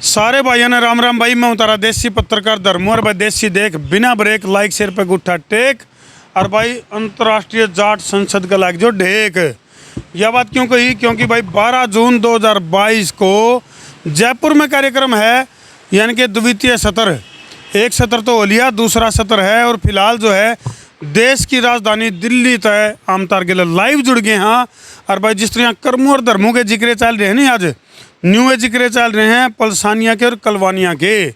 सारे भाइयों ने राम राम भाई। मैं हूं तारा देसी पत्रकार धर्मू और भाई देसी देख बिना ब्रेक लाइक शेयर पे गुट्ठा टेक। और भाई अंतर्राष्ट्रीय जाट संसद का लाइक जो ढेक। यह बात क्यों कही? क्योंकि भाई 12 जून 2022 को जयपुर में कार्यक्रम है, यानी कि द्वितीय सत्र। एक सत्र तो हो लिया, दूसरा सत्र है। और फिलहाल जो है देश की राजधानी दिल्ली तय आमतार के लिए लाइव जुड़ गए हैं। और भाई जिस तरह कर्मों और धर्मों के जिक्र चल रहे हैं नहीं, आज न्यू जिक्र चल रहे हैं पलसानिया के और कलवानिया के।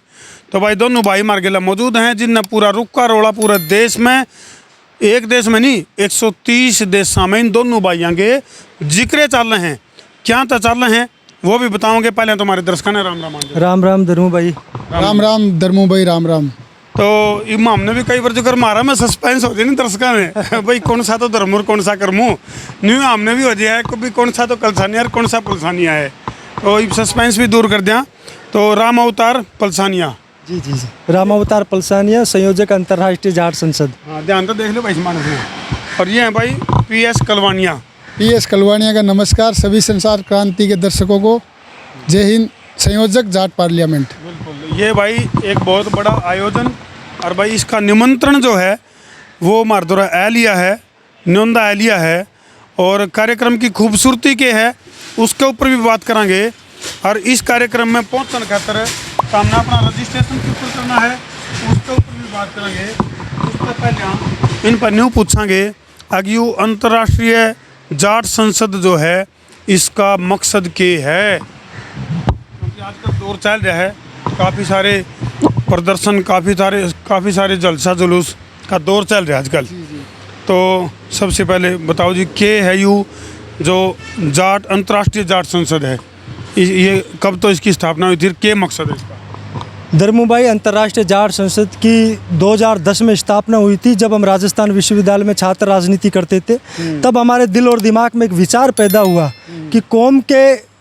तो भाई दोनों भाई मार गेला मौजूद हैं, जिनने पूरा रुक्का रोड़ा पूरे देश में, एक देश में नहीं 130 देश में इन दोनों भाइयों के जिक्र चल रहे हैं। क्या तो चल रहे हैं वो भी बताओगे। पहले तुम्हारे दर्शकों ने राम राम। राम राम धर्मू भाई। राम राम धर्मू भाई। राम राम। तो इमाम ने भी कई बार जिक्र मारा, मैं सस्पेंस हो जाए नहीं दर्शकों में भाई कौन सा तो धर्मू और कौन सा कर्मू। न्यू हमने भी हो जाए कभी कौन सा तो कलसानिया और कौन सा पलसानिया है। तो सस्पेंस भी दूर कर दिया। तो राम अवतार पलसानिया। जी जी जी, राम अवतार पलसानिया, संयोजक अंतर्राष्ट्रीय जाट संसद। हाँ ध्यान तो देख लो भाई मानस में। और ये है भाई PS कलवानिया। PS कलवानिया का नमस्कार सभी संसार क्रांति के दर्शकों को। जय हिंद। संयोजक जाट पार्लियामेंट। बिल्कुल, ये भाई एक बहुत बड़ा आयोजन। और भाई इसका निमंत्रण जो है वो मारदोरा एलिया है, न्योंदा एलिया है। और कार्यक्रम की खूबसूरती के है उसके ऊपर भी बात करेंगे। और इस कार्यक्रम में पहुँचने खातर सामने अपना रजिस्ट्रेशन क्यों करना है उसके ऊपर भी बात करेंगे। उससे पहले हम इन पर न्यू पूछेंगे अगयू अंतर्राष्ट्रीय जाट संसद जो है इसका मकसद क्या है। क्योंकि आजकल दौर चल रहा है, काफ़ी सारे प्रदर्शन, काफ़ी सारे जलसा जुलूस का दौर चल रहा है आजकल। तो सबसे पहले बताओ जी, के है यू जो जाट अंतर्राष्ट्रीय जाट संसद है, ये कब तो इसकी स्थापना हुई थी, क्या मकसद है इसका? धर्मू भाई, अंतर्राष्ट्रीय जाट संसद की 2010 में स्थापना हुई थी। जब हम राजस्थान विश्वविद्यालय में छात्र राजनीति करते थे तब हमारे दिल और दिमाग में एक विचार पैदा हुआ कि कौम के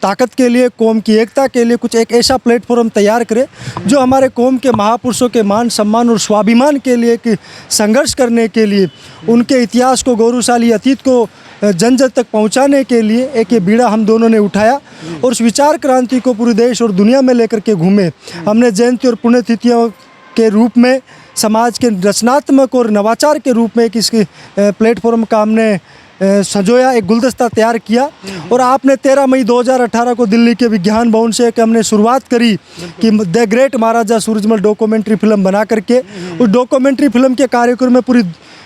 ताकत के लिए, कौम की एकता के लिए कुछ एक ऐसा प्लेटफॉर्म तैयार करें जो हमारे कौम के महापुरुषों के मान सम्मान और स्वाभिमान के लिए कि संघर्ष करने के लिए, उनके इतिहास को, गौरवशाली अतीत को जन जन तक पहुंचाने के लिए एक ये बीड़ा हम दोनों ने उठाया। और उस विचार क्रांति को पूरे देश और दुनिया में लेकर के घूमे। हमने जयंती और पुण्यतिथियों के रूप में, समाज के रचनात्मक और नवाचार के रूप में एक इसके प्लेटफॉर्म का हमने संजोया, एक गुलदस्ता तैयार किया। और आपने 13 मई 2018 को दिल्ली के विज्ञान भवन से हमने शुरुआत करी कि the great Maharaja Surajmal documentary film बना करके उस डॉक्यूमेंट्री फिल्म के कार्यक्रम में पूरी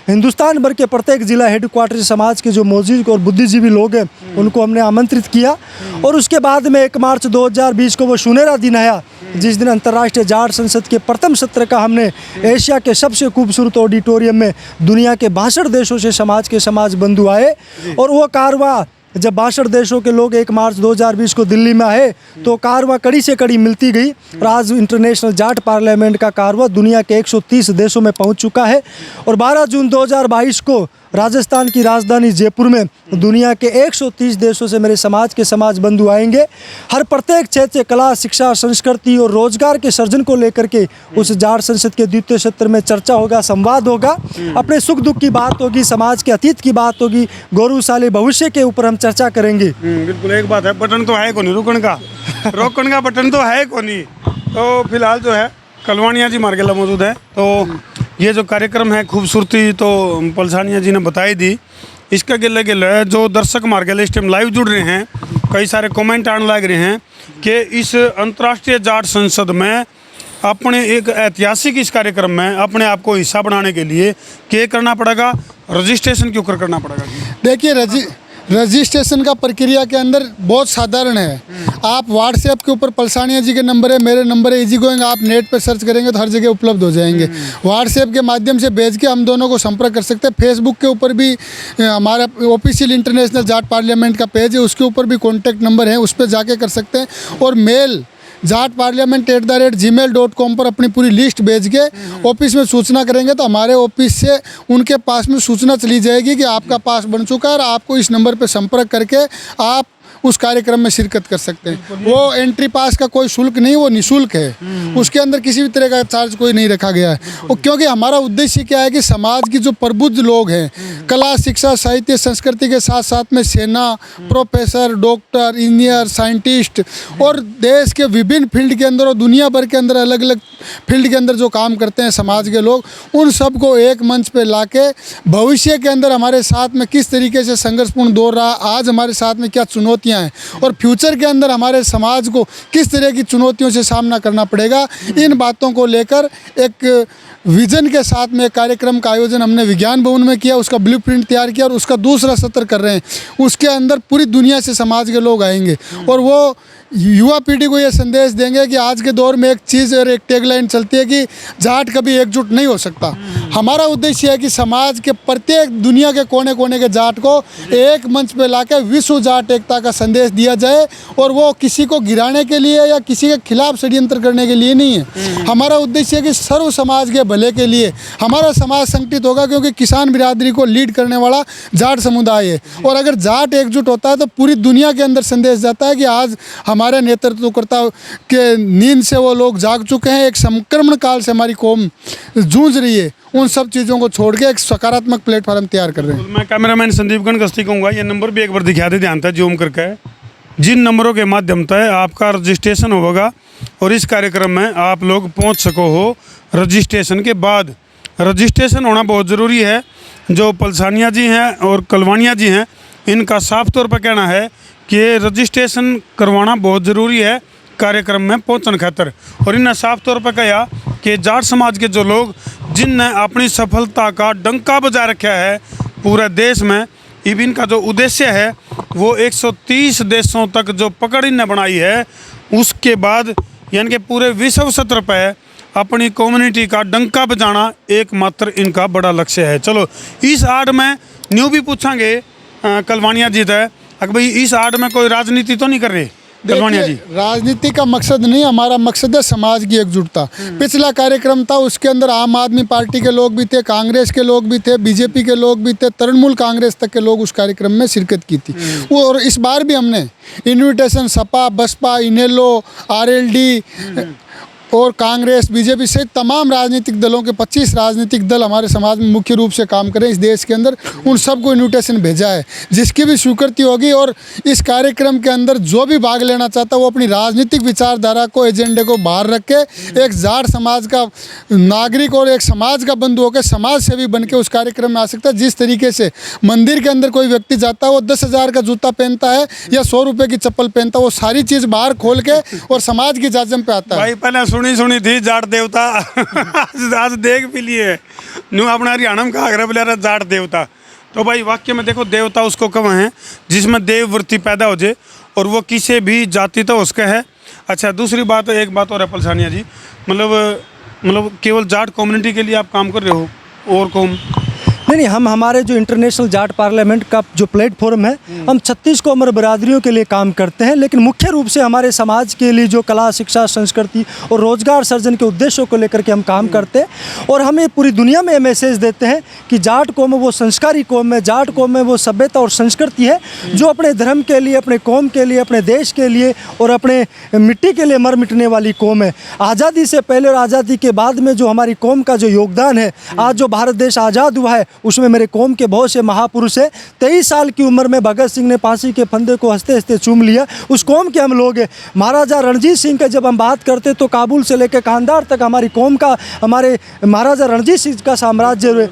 हिंदुस्तान भर के प्रत्येक जिला हेडक्वार्टर समाज के जो मौजूद और बुद्धिजीवी लोग हैं उनको हमने आमंत्रित किया। और उसके बाद में 1 मार्च 2020 को वो सुनहरा दिन आया जिस दिन अंतर्राष्ट्रीय जाट संसद के प्रथम सत्र का हमने एशिया के सबसे खूबसूरत ऑडिटोरियम में दुनिया के 62 देशों से समाज बंधु आए। और वो कारवां जब 62 देशों के लोग 1 मार्च 2020 को दिल्ली में आए तो कारवां कड़ी से कड़ी मिलती गई। और आज इंटरनेशनल जाट पार्लियामेंट का कारवां दुनिया के 130 देशों में पहुंच चुका है। और 12 जून 2022 को राजस्थान की राजधानी जयपुर में दुनिया के 130 देशों से मेरे समाज के समाज बंधु आएंगे। हर प्रत्येक क्षेत्र, कला, शिक्षा, संस्कृति और रोजगार के सर्जन को लेकर के उस जाट संसद के द्वितीय सत्र में चर्चा होगा, संवाद होगा, अपने सुख दुख की बात होगी, समाज के अतीत की बात होगी, गौरवशाली भविष्य के ऊपर हम चर्चा करेंगे। बिल्कुल, एक बात है, बटन तो है कोनी रुकन का रोकन का बटन तो है कोनी। तो फिलहाल जो है कलवानिया जी मार्गेला मौजूद है। तो ये जो कार्यक्रम है खूबसूरती तो पलसानिया जी ने बताई दी। इसका गिले गिले जो दर्शक मार्गेला इस टाइम लाइव जुड़ रहे हैं, कई सारे कमेंट आने लग रहे हैं कि इस अंतर्राष्ट्रीय जाट संसद में अपने एक ऐतिहासिक इस कार्यक्रम में अपने आप को हिस्सा बनाने के लिए क्या करना पड़ेगा, रजिस्ट्रेशन क्यों करना पड़ेगा? देखिए रजिस्ट्रेशन का प्रक्रिया के अंदर बहुत साधारण है। आप व्हाट्सएप के ऊपर पलसानिया जी के नंबर है, मेरे नंबर है, इजी गोइंग, आप नेट पे सर्च करेंगे तो हर जगह उपलब्ध हो जाएंगे। व्हाट्सएप के माध्यम से भेज के हम दोनों को संपर्क कर सकते हैं। फेसबुक के ऊपर भी हमारा ऑफिशियल इंटरनेशनल जाट पार्लियामेंट का पेज है, उसके ऊपर भी कॉन्टैक्ट नंबर है, उस पर जाके कर सकते हैं। और मेल jaatparliament@gmail.com पर अपनी पूरी लिस्ट भेज के ऑफिस में सूचना करेंगे तो हमारे ऑफिस से उनके पास में सूचना चली जाएगी कि आपका पास बन चुका है और आपको इस नंबर पर संपर्क करके आप उस कार्यक्रम में शिरकत कर सकते हैं। वो एंट्री पास का कोई शुल्क नहीं, वो निःशुल्क है, उसके अंदर किसी भी तरह का चार्ज कोई नहीं रखा गया है। और क्योंकि हमारा उद्देश्य क्या है कि समाज की जो प्रबुद्ध लोग हैं, कला, शिक्षा, साहित्य, संस्कृति के साथ साथ में सेना, प्रोफेसर, डॉक्टर, इंजीनियर, साइंटिस्ट और देश के विभिन्न फील्ड के अंदर और दुनिया भर के अंदर अलग अलग फील्ड के अंदर जो काम करते हैं समाज के लोग, उन सबको एक मंच पे लाके भविष्य के अंदर हमारे साथ में किस तरीके से संघर्षपूर्ण दौर रहा, आज हमारे साथ में क्या चुनौतियां हैं और फ्यूचर के अंदर हमारे समाज को किस तरह की चुनौतियों से सामना करना पड़ेगा, इन बातों को लेकर एक विजन के साथ में कार्यक्रम का आयोजन हमने विज्ञान भवन में किया, उसका ब्लूप्रिंट तैयार किया और उसका दूसरा सत्र कर रहे हैं। उसके अंदर पूरी दुनिया से समाज के लोग आएंगे और वो युवा पीढ़ी को ये संदेश देंगे कि आज के दौर में एक चीज़ और एक टैगलाइन चलती है कि जाट कभी एकजुट नहीं हो सकता। हमारा उद्देश्य है कि समाज के प्रत्येक दुनिया के कोने कोने के जाट को एक मंच पे लाकर विश्व जाट एकता का संदेश दिया जाए और वो किसी को गिराने के लिए या किसी के खिलाफ षड्यंत्र करने के लिए नहीं है। हमारा उद्देश्य है कि सर्व समाज के भले के लिए हमारा समाज संगठित होगा, क्योंकि किसान बिरादरी को लीड करने वाला जाट समुदाय है और अगर जाट एकजुट होता है तो पूरी दुनिया के अंदर संदेश जाता है कि आज हमारे नेतृत्वकर्ता के नींद से वो लोग जाग चुके हैं। एक संक्रमण काल से हमारी कौम जूझ रही है, उन सब चीज़ों को छोड़ के एक सकारात्मक प्लेटफॉर्म तैयार कर रहे हैं। मैं कैमरामैन संदीप गणगस्ती कहूँगा, ये नंबर भी एक बार दिखा दे ध्यान था जूम करके, जिन नंबरों के माध्यम से आपका रजिस्ट्रेशन होगा और इस कार्यक्रम में आप लोग पहुँच सको हो। रजिस्ट्रेशन के बाद रजिस्ट्रेशन होना बहुत ज़रूरी है। जो पलसानिया जी हैं और कलवानिया जी हैं, इनका साफ तौर पर कहना है कि रजिस्ट्रेशन करवाना बहुत ज़रूरी है कार्यक्रम में पहुंचने खातर। और इन्हें साफ तौर पर कहा कि जाट समाज के जो लोग जिनने अपनी सफलता का डंका बजा रखा है पूरे देश में, इनका जो उद्देश्य है वो 130 देशों तक जो पकड़ इन्हें बनाई है, उसके बाद यानी कि पूरे विश्व स्तर पर अपनी कम्युनिटी का डंका बजाना एकमात्र इनका बड़ा लक्ष्य है। चलो इस आड़ में न्यू भी पूछांगे कलवानिया जी है, अगर भाई इस आड़ में कोई राजनीति तो नहीं कर रहे कलवानिया जी? राजनीति का मकसद नहीं, हमारा मकसद है समाज की एकजुटता। पिछला कार्यक्रम था, उसके अंदर आम आदमी पार्टी के लोग भी थे, कांग्रेस के लोग भी थे, बीजेपी के लोग भी थे, तृणमूल कांग्रेस तक के लोग उस कार्यक्रम में शिरकत की थी। वो और इस बार भी हमने इन्विटेशन सपा, बसपा, इनेलो, आरएलडी और कांग्रेस, बीजेपी सहित तमाम राजनीतिक दलों के 25 राजनीतिक दल हमारे समाज में मुख्य रूप से काम करें इस देश के अंदर, उन सबको इन्विटेशन भेजा है जिसकी भी स्वीकृति होगी। और इस कार्यक्रम के अंदर जो भी भाग लेना चाहता है वो अपनी राजनीतिक विचारधारा को, एजेंडे को बाहर रख के एक जाट समाज का नागरिक और एक समाज का बंधु होकर समाज सेवी बन के उस कार्यक्रम में आ सकता है। जिस तरीके से मंदिर के अंदर कोई व्यक्ति जाता है, वो 10,000 का जूता पहनता है या 100 रुपये की चप्पल पहनता है, वो सारी चीज़ बाहर खोल के और समाज की जाजम पे आता है। भाई पहले सुनी थी जाट देवता आज देख भी लिए न्यू अपना हरियाणा में कहा बोला जाट देवता। तो भाई वाक्य में देखो, देवता उसको कब है जिसमें देव वृत्ति पैदा हो जाए और वो किसी भी जाति तो उसका है। अच्छा दूसरी बात, एक बात और है पलसानिया जी, मतलब केवल जाट कम्युनिटी के लिए आप काम कर रहे हो और कौन? नहीं, हम हमारे जो इंटरनेशनल जाट पार्लियामेंट का जो प्लेटफॉर्म है, हम 36 कोमर बरादरियों के लिए काम करते हैं, लेकिन मुख्य रूप से हमारे समाज के लिए जो कला, शिक्षा, संस्कृति और रोजगार सर्जन के उद्देश्यों को लेकर के हम काम करते हैं। और हमें पूरी दुनिया में मैसेज देते हैं कि जाट कौम वो संस्कारी कौम है, जाट कौम में वो सभ्यता और संस्कृति है जो अपने धर्म के लिए, अपने कौम के लिए, अपने देश के लिए और अपने मिट्टी के लिए मर मिटने वाली कौम है। आज़ादी से पहले और आज़ादी के बाद में जो हमारी कौम का जो योगदान है, आज जो भारत देश आज़ाद हुआ है उसमें मेरे कौम के बहुत से महापुरुष हैं। 23 साल की उम्र में भगत सिंह ने फांसी के फंदे को हंसते हंसते चूम लिया, उस कौम के हम लोग हैं। महाराजा रणजीत सिंह का जब हम बात करते तो काबुल से लेकर कांधार तक हमारी कौम का, हमारे महाराजा रणजीत सिंह का साम्राज्य,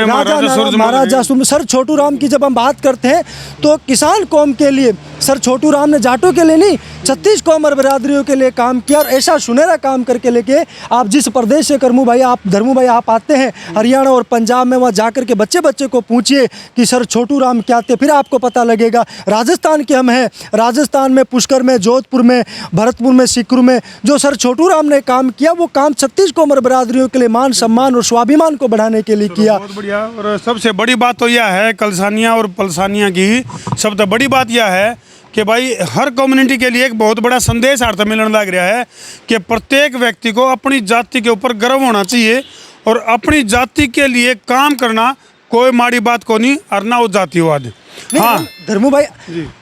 महाराजा सर छोटू राम की जब हम बात करते हैं तो किसान कौम के लिए सर छोटू राम ने जाटों के लिए नहीं, 36 कोमर बरादरियों के लिए काम किया। और ऐसा सुनहरा काम करके लेके आप जिस प्रदेश से धर्मू भाई आप आते हैं हरियाणा और पंजाब में, वहाँ जाकर के बच्चे को पूछिए कि सर छोटू राम क्या थे, फिर आपको पता लगेगा। राजस्थान के हम हैं, राजस्थान में पुष्कर में, जोधपुर में, भरतपुर में, सिकरू में जो सर छोटू राम ने काम किया, वो काम 36 कोमर बरादरियों के लिए मान सम्मान और स्वाभिमान को बढ़ाने के लिए किया। बहुत बढ़िया। और सबसे बड़ी बात तो यह है कलसानिया और पलसानिया की, सबसे बड़ी बात यह है कि भाई हर कम्युनिटी के लिए एक बहुत बड़ा संदेश अर्थ मिलने लग रहा है कि प्रत्येक व्यक्ति को अपनी जाति के ऊपर गर्व होना चाहिए और अपनी जाति के लिए काम करना कोई माड़ी बात को नहीं, और ना वो जातिवाद। हाँ धर्मू भाई,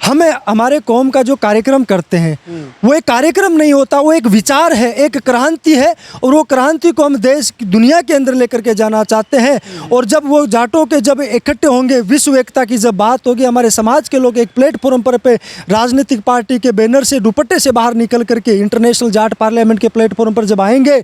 हमें हमारे कौम का जो कार्यक्रम करते हैं वो एक कार्यक्रम नहीं होता, वो एक विचार है, एक क्रांति है, और वो क्रांति को हम देश की दुनिया के अंदर लेकर के जाना चाहते हैं। और जब वो जाटों के जब इकट्ठे होंगे, विश्व एकता की जब बात होगी, हमारे समाज के लोग एक प्लेटफॉर्म पर पे राजनीतिक पार्टी के बैनर से, दुपट्टे से बाहर निकल करके इंटरनेशनल जाट पार्लियामेंट के प्लेटफॉर्म पर जब आएंगे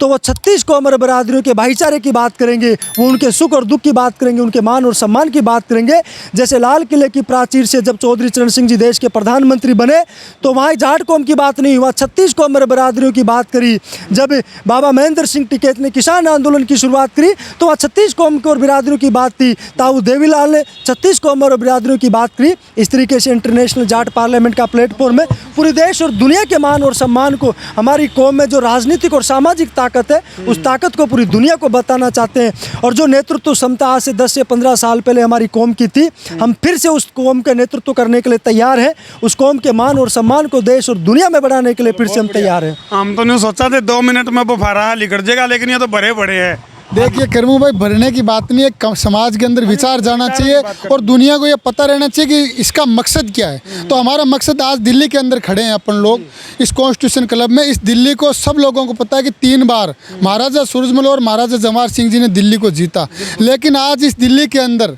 तो वो 36 कौम बरादरियों के भाईचारे की बात करेंगे, वो उनके सुख और दुख की बात करेंगे, उनके मान और सम्मान की बात करेंगे। जैसे लाल किले की प्राचीर से जब चौधरी चरण सिंह जी देश के प्रधानमंत्री बने तो वहाँ जाट कौम की बात नहीं हुआ, 36 कौम बरादरियों की बात करी। जब बाबा महेंद्र सिंह टिकैत ने किसान आंदोलन की शुरुआत करी तो वहाँ 36 कौम और बिरादरियों की बात थी। ताऊ देवीलाल ने 36 कौम और बिरादरियों की बात करी। इस तरीके से इंटरनेशनल जाट पार्लियामेंट का प्लेटफॉर्म है, पूरे देश और दुनिया के मान और सम्मान को, हमारी कौम में जो राजनीतिक और सामाजिक ताकत है उस ताकत को पूरी दुनिया को बताना चाहते हैं। और जो नेतृत्व क्षमता आज से 10 से 15 साल पहले हमारी कौम की थी, हम फिर से उस कौम के नेतृत्व करने के लिए तैयार हैं। उस कौम के मान और सम्मान को देश और दुनिया में बढ़ाने के लिए फिर से हम तैयार हैं। हम तो नहीं सोचा थे 2 मिनट में बुफारा लिखट जाएगा, लेकिन ये तो भरे बड़े हैं। देखिए करमू भाई, भरने की बात नहीं है, समाज के अंदर विचार जाना चाहिए और दुनिया को ये पता रहना चाहिए कि इसका मकसद क्या है। तो हमारा मकसद, आज दिल्ली के अंदर खड़े हैं अपन लोग इस कॉन्स्टिट्यूशन क्लब में। इस दिल्ली को सब लोगों को पता है कि 3 बार महाराजा सूरजमल और महाराजा जवाहर सिंह जी ने दिल्ली को जीता, लेकिन आज इस दिल्ली के अंदर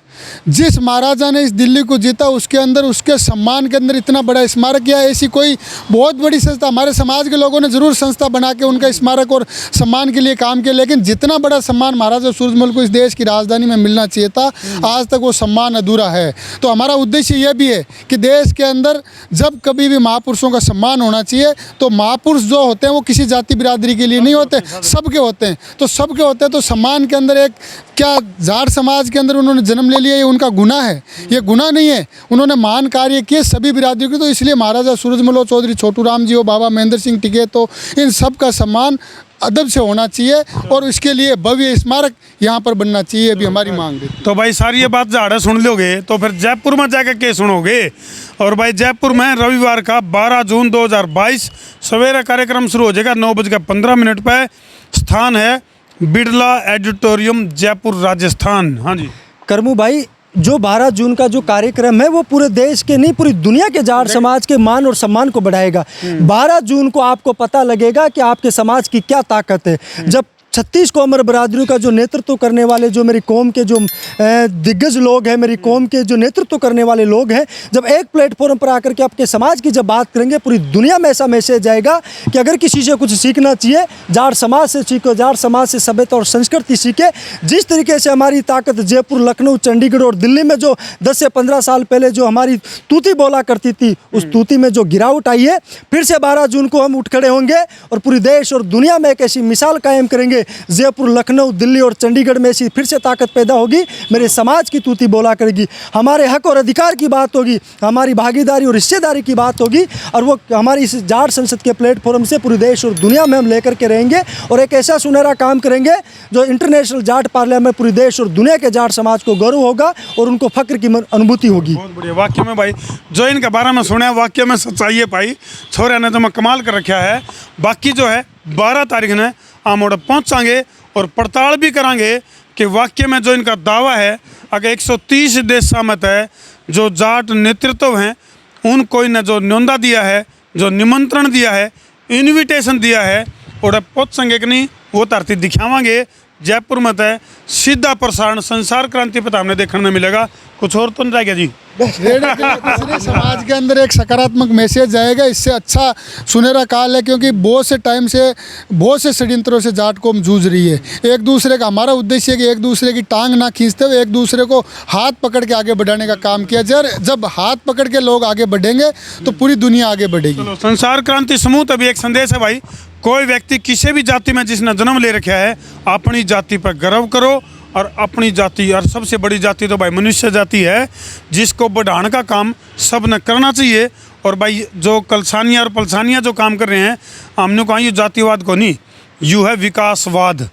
जिस महाराजा ने इस दिल्ली को जीता उसके अंदर, उसके सम्मान के अंदर इतना बड़ा स्मारक किया। ऐसी कोई बहुत बड़ी संस्था, हमारे समाज के लोगों ने ज़रूर संस्था बना के उनका स्मारक और सम्मान के लिए काम किया, लेकिन जितना बड़ा सम्मान महाराजा सूरजमल को इस देश की राजधानी में मिलना चाहिए था, आज तक वो सम्मान अधूरा है। तो हमारा उद्देश्य यह भी है कि देश के अंदर जब कभी भी महापुरुषों का सम्मान होना चाहिए, तो महापुरुष जो होते हैं वो किसी जाति बिरादरी के लिए नहीं होते, सबके होते हैं। तो सबके होते हैं तो सम्मान के अंदर एक, क्या जाट समाज के अंदर उन्होंने जन्म ले लिया ये उनका गुनाह है? ये गुनाह नहीं है, उन्होंने महान कार्य किए सभी बिरादरियों के। तो इसलिए महाराजा सूरजमल हो, चौधरी छोटू राम जी हो, बाबा महेंद्र सिंह टिकैत हो, इन सब का सम्मान अदब से होना चाहिए और इसके लिए भव्य स्मारक यहाँ पर बनना चाहिए, भी हमारी मांग है। तो भाई सारी ये बात झाड़ा सुन लोगे तो फिर जयपुर में जाकर के सुनोगे। और भाई जयपुर में रविवार का 12 जून 2022 सवेरे कार्यक्रम शुरू हो जाएगा 9:15 पर। स्थान है बिरला एडिटोरियम, जयपुर, राजस्थान। हाँ जी करमू भाई, जो 12 जून का जो कार्यक्रम है वो पूरे देश के नहीं, पूरी दुनिया के जाट समाज के मान और सम्मान को बढ़ाएगा। 12 जून को आपको पता लगेगा कि आपके समाज की क्या ताकत है। जब 36 कौम बरादरियों का जो नेतृत्व करने वाले, जो मेरी कौम के जो दिग्गज लोग हैं, मेरी कौम के जो नेतृत्व करने वाले लोग हैं, जब एक प्लेटफॉर्म पर आकर के आपके समाज की जब बात करेंगे, पूरी दुनिया में ऐसा मैसेज जाएगा कि अगर किसी से कुछ सीखना चाहिए, जाट समाज से सीखो, जाट समाज से सभ्यता और संस्कृति सीखे। जिस तरीके से हमारी ताकत जयपुर, लखनऊ, चंडीगढ़ और दिल्ली में जो 10 से 15 साल पहले जो हमारी तूती बोला करती थी, उस तूती में जो गिरावट आई है, फिर से 12 जून को हम उठ खड़े होंगे और पूरी देश और दुनिया में एक ऐसी मिसाल कायम करेंगे। जयपुर, लखनऊ, दिल्ली और चंडीगढ़ में ऐसी फिर से ताकत पैदा होगी, मेरे समाज की तूती बोला करेगी, हमारे हक और अधिकार की बात होगी, हमारी भागीदारी और हिस्सेदारी की बात होगी, और वो हमारी इस जाट संसद के प्लेटफॉर्म से पूरे देश और दुनिया में हम लेकर के रहेंगे और एक ऐसा सुनहरा काम करेंगे जो इंटरनेशनल जाट पार्लियामेंट में पूरे देश और दुनिया के जाट समाज को गौरव होगा और उनको फक्र की अनुभूति होगी। बहुत बढ़िया। वाक्य में भाई जो इनके बारे में सुने, वाक्य में सच्चाई है भाई, छोरे ने तो मैं कमाल कर रखा है। बाकी जो है 12 तारीख ने हम और पहुँचाएंगे और पड़ताल भी करांगे कि वाक्य में जो इनका दावा है, अगर 130 देश सहमत है, जो जाट नेतृत्व हैं उनको इन्हें जो न्योंदा दिया है, जो निमंत्रण दिया है, इन्विटेशन दिया है, और पहुँचेंगे कि नहीं वो धरती दिखावांगे। जयपुर में तो सीधा प्रसारण संसार क्रांति पर हमने देखने में मिलेगा, कुछ और तो नहीं रहेगा जी। रेडियो के लिए कुछ नहीं, समाज के अंदर एक सकारात्मक मैसेज जाएगा। इससे अच्छा सुनहरा काल है, क्योंकि बहुत से टाइम से बहुत से षड्यंत्रों से जाट कौम जूझ रही है। एक दूसरे का, हमारा उद्देश्य है कि एक दूसरे की टांग ना खींचते हुए एक दूसरे को हाथ पकड़ के आगे बढ़ाने का काम किया जाए। जब हाथ पकड़ के लोग आगे बढ़ेंगे तो पूरी दुनिया आगे बढ़ेगी। चलो, संसार क्रांति समूह तभी एक संदेश है भाई, कोई व्यक्ति किसी भी जाति में जिसने जन्म ले रखा है, अपनी जाति पर गर्व करो। और अपनी जाति, और सबसे बड़ी जाति तो भाई मनुष्य जाति है, जिसको बढ़ाने का काम सब ने करना चाहिए। और भाई जो कलसानिया और पलसानिया जो काम कर रहे हैं, हमने कहा ये जातिवाद को नहीं, यू है विकासवाद।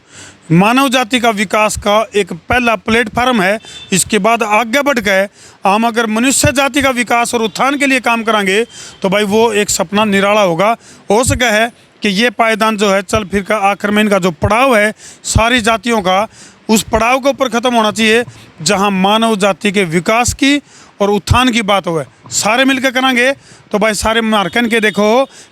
मानव जाति का विकास का एक पहला प्लेटफार्म है। इसके बाद आगे बढ़ गए हम अगर मनुष्य जाति का विकास और उत्थान के लिए काम करेंगे तो भाई वो एक सपना निराला होगा। हो सके है कि ये पायदान जो है चल फिर का आखिर में इनका जो पड़ाव है सारी जातियों का, उस पड़ाव के ऊपर ख़त्म होना चाहिए जहां मानव जाति के विकास की और उत्थान की बात होवे, सारे मिलकर करांगे तो भाई सारे मार्कन के देखो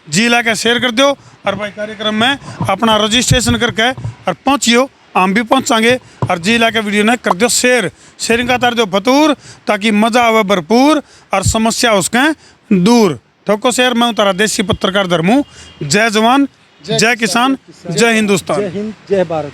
जी ला के शेयर कर दो और भाई कार्यक्रम में अपना रजिस्ट्रेशन करके और पहुँचियो, हम भी पहुँचांगे और जी ला के वीडियो ने कर दो शेयरिंग का तार दो भतूर ताकि मज़ा आवे भरपूर और समस्या उसके दूर। ठोको शेयर, मैं तारा देसी पत्रकार धर्मू। जय जवान, जय किसान, जय हिंदुस्तान। जय हिंद, जय भारत।